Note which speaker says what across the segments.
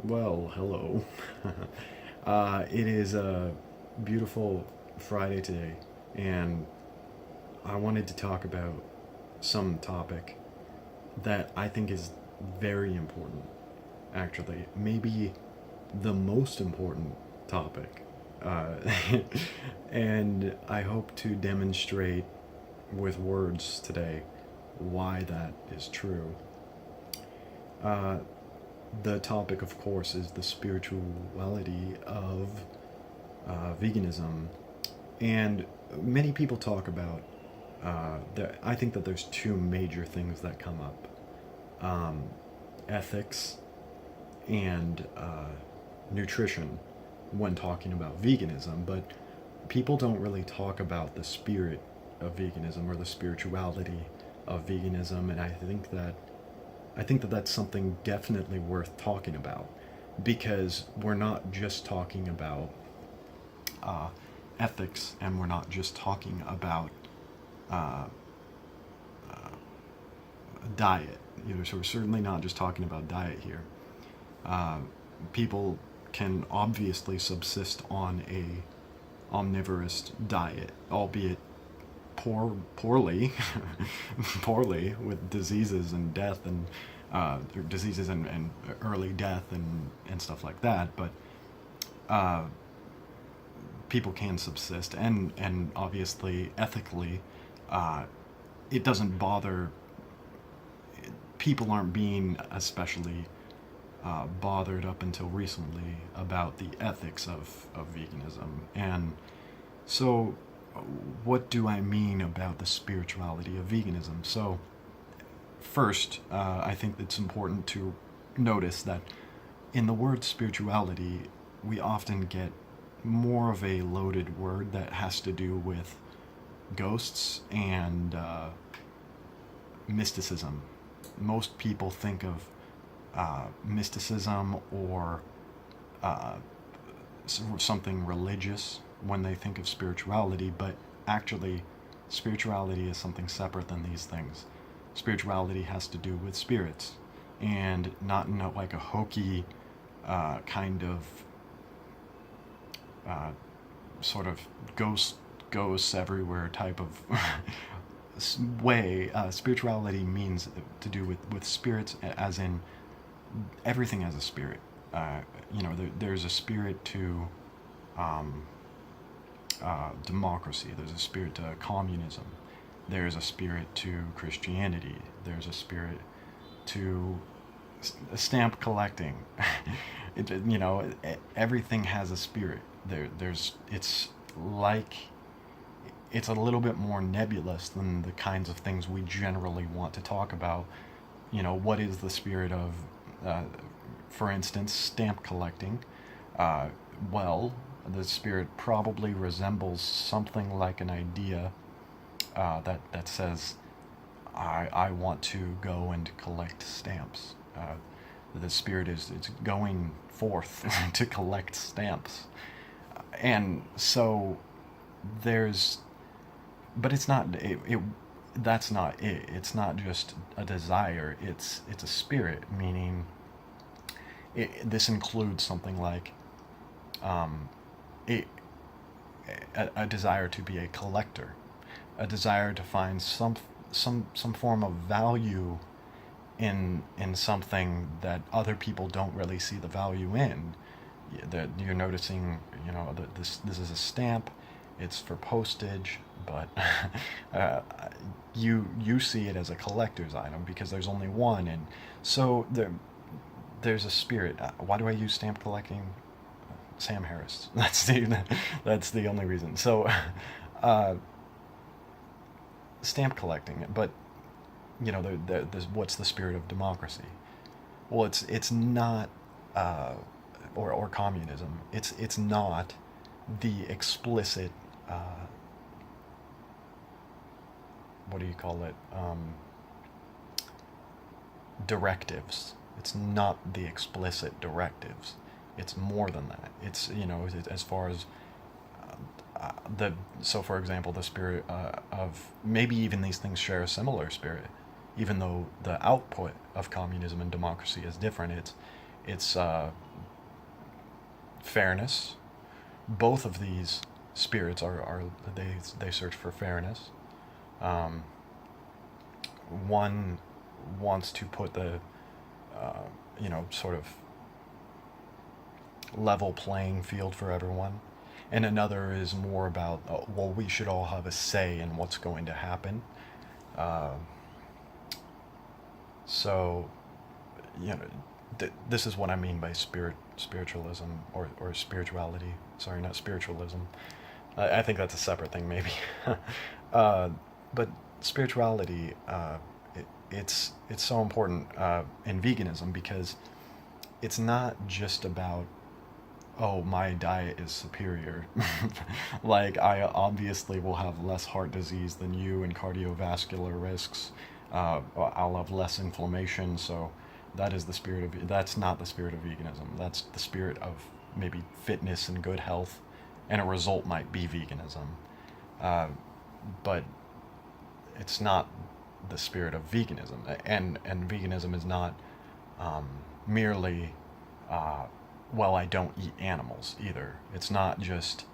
Speaker 1: Well, hello. It is a beautiful Friday today, and I wanted to talk about some topic that I think is very important, actually. Maybe the most important topic. Uh, and I hope to demonstrate with words today why that is true. Uh, the topic, of course, is the spirituality of veganism, and many people talk about. I think that there's two major things that come up: ethics and nutrition when talking about veganism. But people don't really talk about the spirit of veganism or the spirituality of veganism, and I think that that's something definitely worth talking about because we're not just talking about uh, ethics and we're not just talking about uh, diet. So we're certainly not just talking about diet here. Uh, People can obviously subsist on a omnivorous diet, albeit poorly, poorly with diseases and death and diseases and early death and stuff like that. But uh, people can subsist, and obviously ethically, uh, it doesn't bother. People aren't being especially bothered up until recently about the ethics of veganism. And so, what do I mean about the spirituality of veganism? So, first, I think it's important to notice that in the word spirituality, we often get more of a loaded word that has to do with ghosts and mysticism. Most people think of mysticism or uh, something religious when they think of spirituality, but actually, spirituality is something separate than these things. Spirituality has to do with spirits, and not in like a hokey kind of uh, sort of ghosts everywhere type of way. Spirituality means to do with spirits, as in everything has a spirit. There's a spirit to um, democracy. There's a spirit to communism. There's a spirit to Christianity. There's a spirit to stamp collecting. Everything has a spirit. There's like it's a little bit more nebulous than the kinds of things we generally want to talk about. What is the spirit of, uh, for instance, stamp collecting? Uh, well, the spirit probably resembles something like an idea that says, I want to go and collect stamps. The spirit is it's going forth to collect stamps, and so there's, but it's not it that's not it. It's not just a desire. It's a spirit, meaning this includes something like um, a, a desire to be a collector, a desire to find some form of value in something that other people don't really see the value in. That you're noticing, that this is a stamp, it's for postage, but uh, you see it as a collector's item because there's only one, and so there's a spirit. Why do I use stamp collecting? Sam Harris. That's the only reason. So, uh, stamp collecting, but there's what's the spirit of democracy? Well, it's not, uh, or communism. It's not the explicit. What do you call it? Directives. It's not the explicit directives. It's more than that. It's as far as the so for example the spirit of maybe even these things share a similar spirit, even though the output of communism and democracy is different. It's fairness. Both of these spirits are they search for fairness. Um, One wants to put the sort of level playing field for everyone, and another is more about well, we should all have a say in what's going to happen. Uh, so you know, this is what I mean by spiritualism or spirituality. Sorry, not spiritualism. I think that's a separate thing, maybe. uh, but spirituality, it's so important in veganism because it's not just about oh, my diet is superior. Like, I obviously will have less heart disease than you and cardiovascular risks. I'll have less inflammation. So, that's not the spirit of veganism. That's the spirit of maybe fitness and good health. And a result might be veganism. Uh, but it's not the spirit of veganism. And veganism is not um, merely uh, well, I don't eat animals either. It's not just,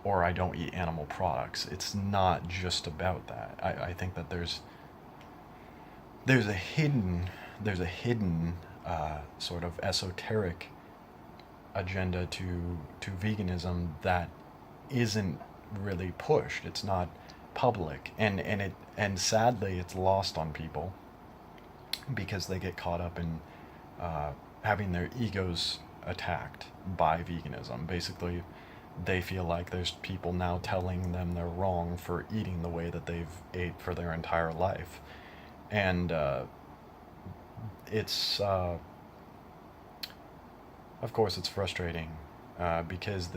Speaker 1: or I don't eat animal products. It's not just about that. I think that there's a hidden there's a hidden sort of esoteric agenda to veganism that isn't really pushed. It's not public, and sadly, it's lost on people because they get caught up in having their egos attacked by veganism. Basically, they feel like there's people now telling them they're wrong for eating the way that they've ate for their entire life, and it's of course it's frustrating because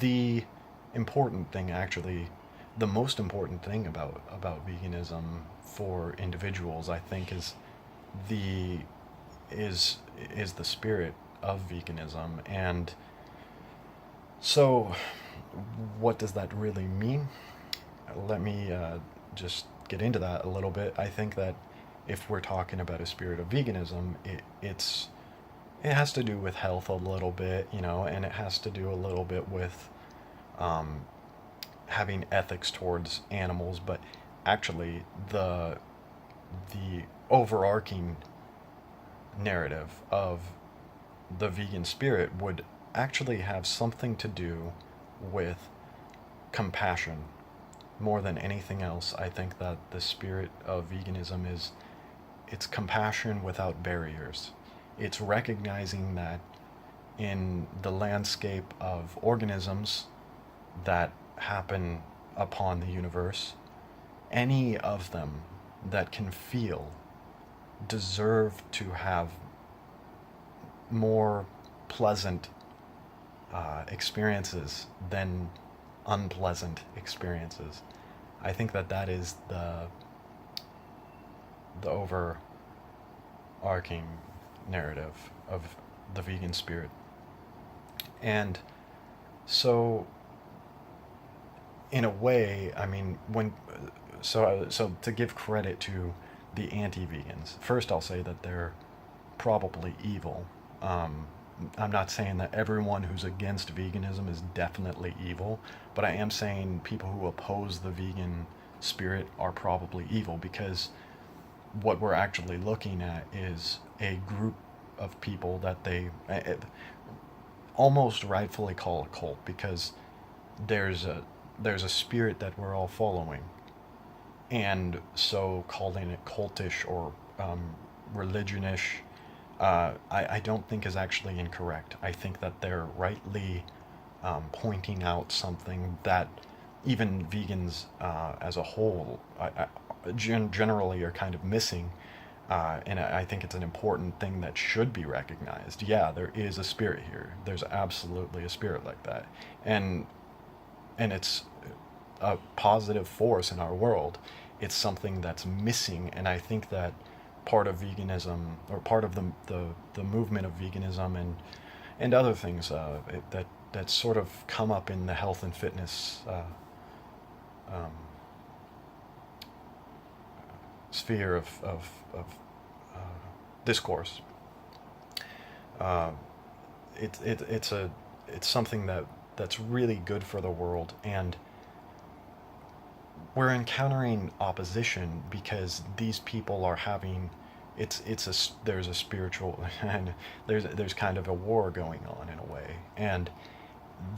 Speaker 1: the important thing actually the most important thing about veganism for individuals I think the is is the spirit of veganism. And so what does that really mean? Let me just get into that a little bit. I think that if we're talking about a spirit of veganism, it has to do with health a little bit, and it has to do a little bit with um, having ethics towards animals. But actually, the overarching narrative of the vegan spirit would actually have something to do with compassion more than anything else. I think that the spirit of veganism is it's compassion without barriers. It's recognizing that in the landscape of organisms that happen upon the universe, any of them that can feel deserve to have more pleasant experiences than unpleasant experiences. I think that that is the overarching narrative of the vegan spirit. And so, in a way, I mean, so to give credit to the anti-vegans, first I'll say that they're probably evil. Um, I'm not saying that everyone who's against veganism is definitely evil, but I am saying people who oppose the vegan spirit are probably evil because what we're actually looking at is a group of people that they almost rightfully call a cult because there's a there's a spirit that we're all following, and so calling it cultish or religionish, I don't think is actually incorrect. I think that they're rightly pointing out something that even vegans as a whole generally are kind of missing. And I think it's an important thing that should be recognized. Yeah, there is a spirit here. There's absolutely a spirit like that. And it's a positive force in our world. It's something that's missing, and I think that part of veganism, or part of the movement of veganism, and other things that sort of come up in the health and fitness um, sphere of uh, discourse, uh, it's something that's really good for the world, and we're encountering opposition because these people are having there's a spiritual and there's kind of a war going on in a way, and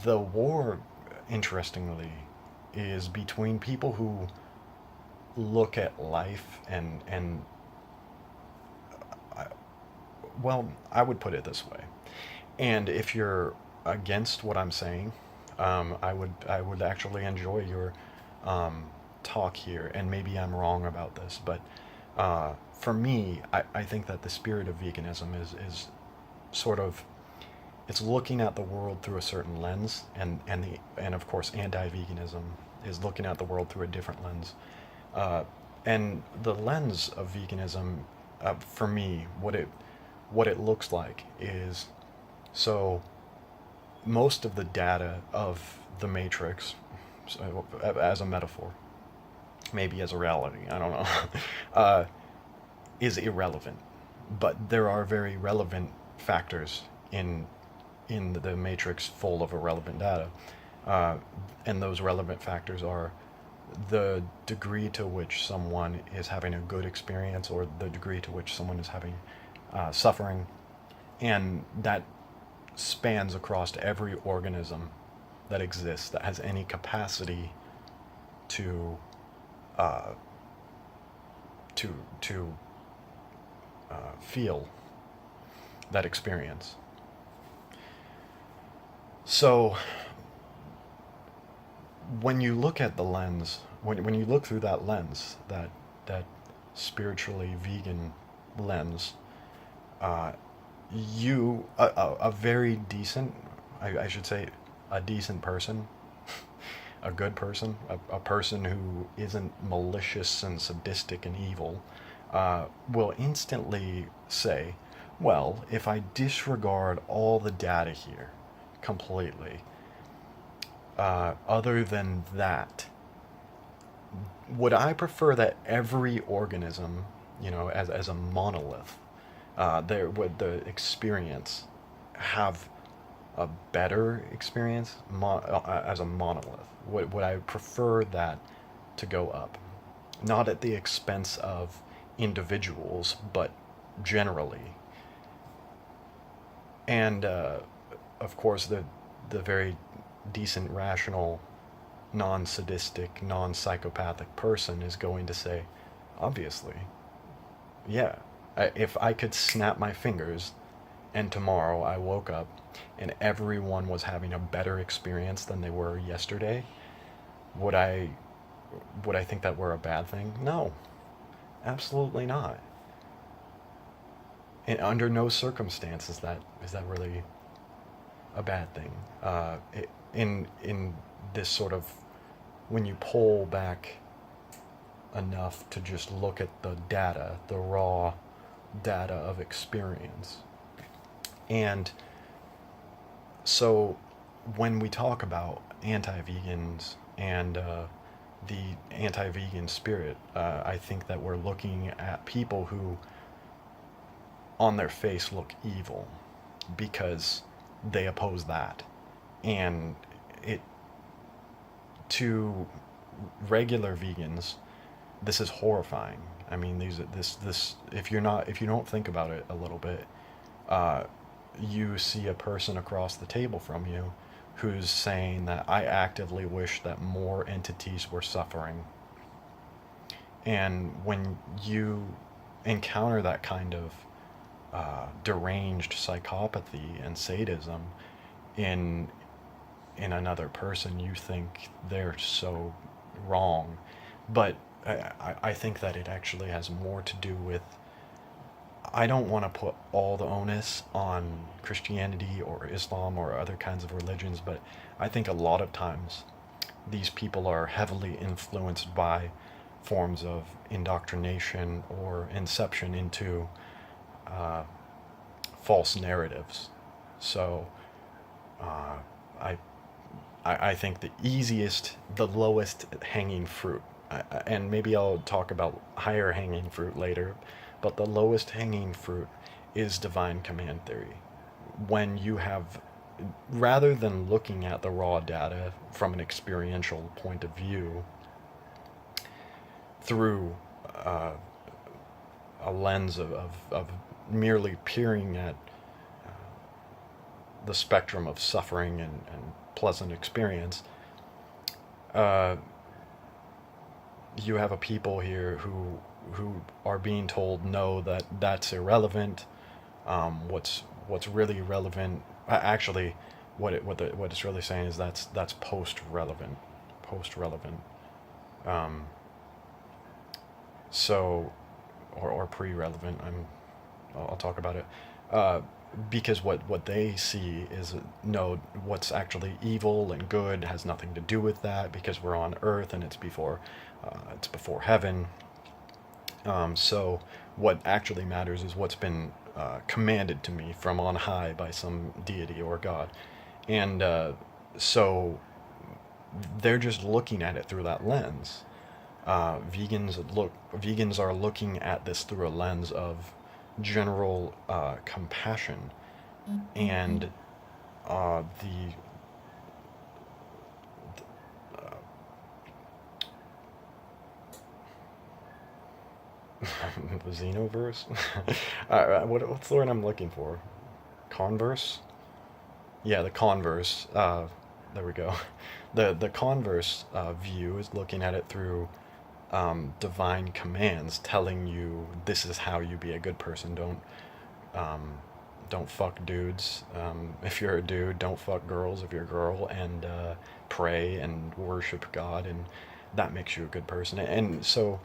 Speaker 1: the war, interestingly, is between people who look at life and well, I would put it this way. And if you're against what I'm saying, I would actually enjoy your um, talk here, and maybe I'm wrong about this, but for me, I think that the spirit of veganism is sort of, it's looking at the world through a certain lens, and of course anti-veganism is looking at the world through a different lens. Uh, and the lens of veganism, for me, what it looks like is, so most of the data of the Matrix, so, as a metaphor, maybe as a reality, I don't know, uh, is irrelevant. But there are very relevant factors in the Matrix full of irrelevant data. Uh, and those relevant factors are the degree to which someone is having a good experience, or the degree to which someone is having suffering. And that spans across every organism that exists that has any capacity to uh, to feel that experience. So when you look at the lens, when you look through that lens, that spiritually vegan lens, uh, a very decent, I should say, a decent person, a good person, a person who isn't malicious and sadistic and evil, will instantly say, well, if I disregard all the data here completely, other than that, would I prefer that every organism, as a monolith, there would the experience have a better experience as a monolith? Would I prefer that to go up, not at the expense of individuals, but generally? And of course, the very decent, rational, non-sadistic, non-psychopathic person is going to say, obviously, yeah. If I could snap my fingers and tomorrow I woke up and everyone was having a better experience than they were yesterday, would I would I think that were a bad thing? No, absolutely not. And under no circumstance is that really a bad thing. In this sort of, when you pull back enough to just look at the data, the raw data of experience. And so when we talk about anti-vegans and the anti-vegan spirit, I think that we're looking at people who on their face look evil because they oppose that. And it, to regular vegans, this is horrifying. I mean, this if you don't think about it a little bit, uh, you see a person across the table from you who's saying that I actively wish that more entities were suffering. And when you encounter that kind of deranged psychopathy and sadism in another person, you think they're so wrong. But I think that it actually has more to do with, I don't want to put all the onus on Christianity or Islam or other kinds of religions, but I think a lot of times these people are heavily influenced by forms of indoctrination or inception into uh, false narratives. So uh, I, I think the easiest, the lowest hanging fruit, and maybe I'll talk about higher hanging fruit later, but the lowest hanging fruit is divine command theory. when you have, rather than looking at the raw data from an experiential point of view through uh, a lens of merely peering at the spectrum of suffering and pleasant experience, uh, you have a people here who are being told no, that's irrelevant. What's really relevant, actually, what it's really saying is that's post relevant. Um, so, or pre relevant. I'll talk about it. Uh, because what they see is, no, what's actually evil and good has nothing to do with that, because we're on earth and it's before heaven. So what actually matters is what's been commanded to me from on high by some deity or God. And so they're just looking at it through that lens. Vegans are looking at this through a lens of general compassion, and the the Xenoverse. What's the word I'm looking for? Converse. Yeah, the converse. There we go. The converse view is looking at it through divine commands, telling you this is how you be a good person. Um, don't fuck dudes. If you're a dude, don't fuck girls if you're a girl, and pray and worship God, and that makes you a good person. And so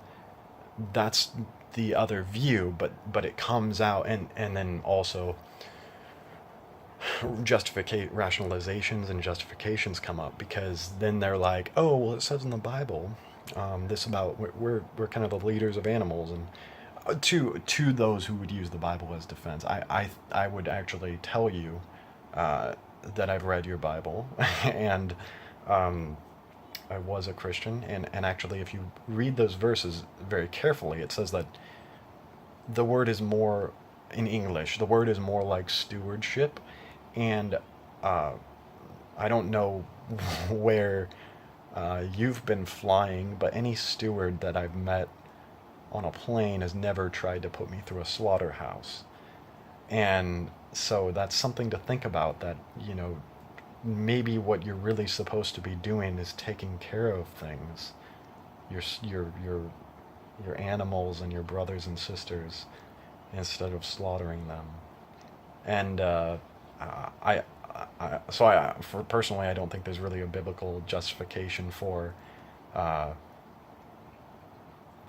Speaker 1: that's the other view, but it comes out, and then also rationalizations and justifications come up, because then they're like, oh, well, it says in the Bible this about we're kind of the leaders of animals, and to those who would use the Bible as defense, I would actually tell you that I've read your Bible, and um, I was a Christian, and actually, if you read those verses very carefully, it says that the word is more, in English, the word is more like stewardship, and uh, I don't know where you've been flying, but any steward that I've met on a plane has never tried to put me through a slaughterhouse. And so that's something to think about, that, maybe what you're really supposed to be doing is taking care of things, your your animals and your brothers and sisters, instead of slaughtering them. And I, for personally, I don't think there's really a biblical justification uh,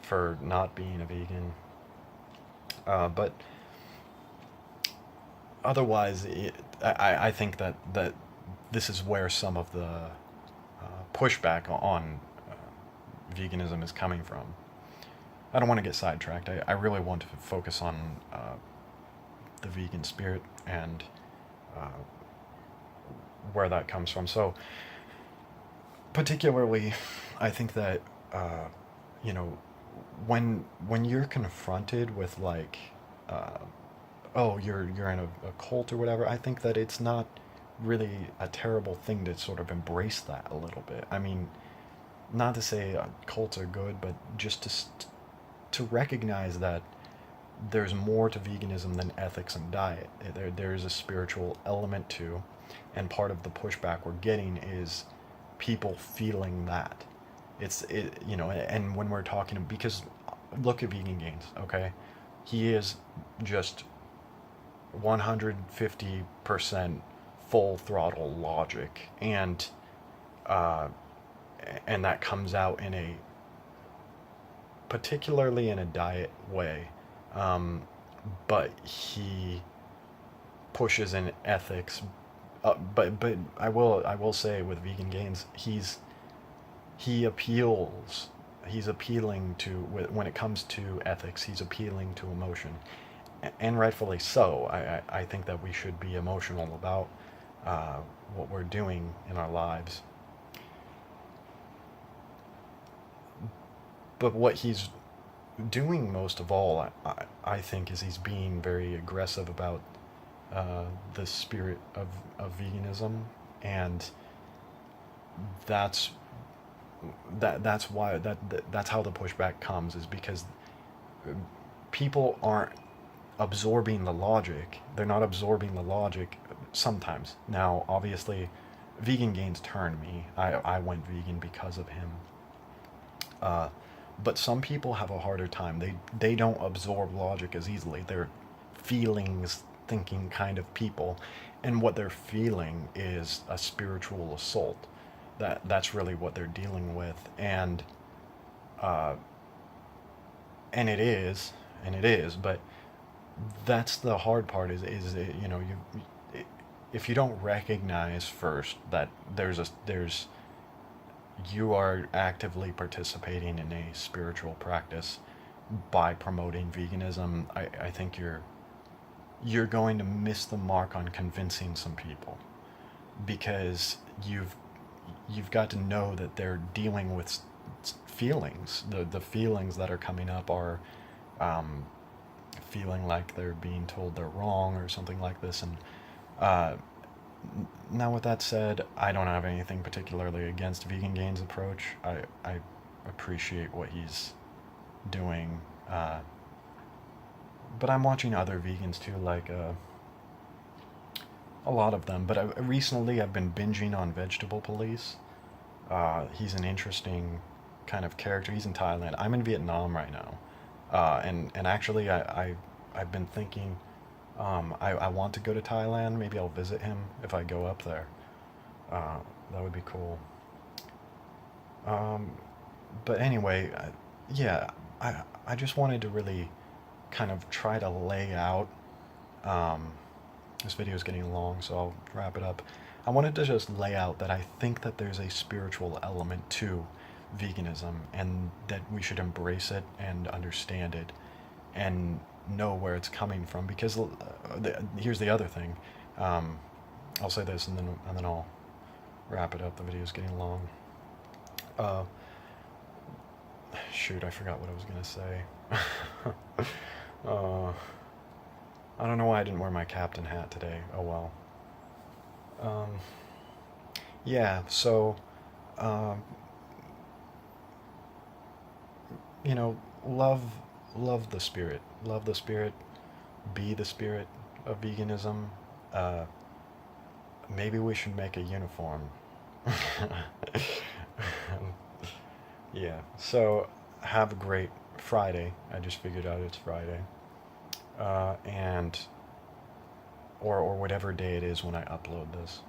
Speaker 1: for not being a vegan. But otherwise, I think that this is where some of the pushback on veganism is coming from. I don't want to get sidetracked. I really want to focus on the vegan spirit and uh, where that comes from. So, particularly, I think that you know, when you're confronted with, like, uh, oh, you're in a cult or whatever, I think that it's not really a terrible thing to sort of embrace that a little bit. I mean, not to say cults are good, but just to recognize that there's more to veganism than ethics and diet. There is a spiritual element to, and part of the pushback we're getting is people feeling that. And when we're talking, because look at Vegan Gains, okay? He is just 150% full throttle logic, uh, and that comes out particularly in a diet way, um, but he pushes in ethics. But I will say, with Vegan Gains, he appeals. He's appealing to, when it comes to ethics, he's appealing to emotion, and rightfully so. I think that we should be emotional about what we're doing in our lives. But what he's doing most of all, I think, is he's being very aggressive about the spirit of veganism, and that's that's why that's how the pushback comes, is because people aren't absorbing the logic. They're not absorbing the logic sometimes. Now, obviously, Vegan Gains turned me. I went vegan because of him. Uh, but some people have a harder time. They don't absorb logic as easily. They're feelings thinking kind of people, and what they're feeling is a spiritual assault. That's really what they're dealing with, uh, and it is, but that's the hard part. Is it, you know, if you don't recognize first that there's you are actively participating in a spiritual practice by promoting veganism, I think you're going to miss the mark on convincing some people, because you've got to know that they're dealing with feelings. The feelings that are coming up are um, feeling like they're being told they're wrong or something like this. And uh, now, with that said, I don't have anything particularly against Vegan Gains' approach. I appreciate what he's doing, but I'm watching other vegans too, like a lot of them. But recently, I've been binging on Vegetable Police. He's an interesting kind of character. He's in Thailand. I'm in Vietnam right now, and actually, I've been thinking, I want to go to Thailand. Maybe I'll visit him if I go up there. Uh, that would be cool. Um, but anyway, yeah, I just wanted to really kind of try to lay out. Um, this video is getting long, so I'll wrap it up. I wanted to just lay out that I think that there's a spiritual element to veganism, and that we should embrace it and understand it and know where it's coming from. Because here's the other thing. Um, I'll say this, and then I'll wrap it up. The video is getting long. Uh, Shoot, I forgot what I was gonna say. uh, I don't know why I didn't wear my captain hat today. Oh well. Um, yeah. So, um, you know, love the spirit. Love the spirit. Be the spirit of veganism. Uh, Maybe we should make a uniform. Yeah. So have a great Friday. I just figured out it's Friday. And or whatever day it is when I upload this.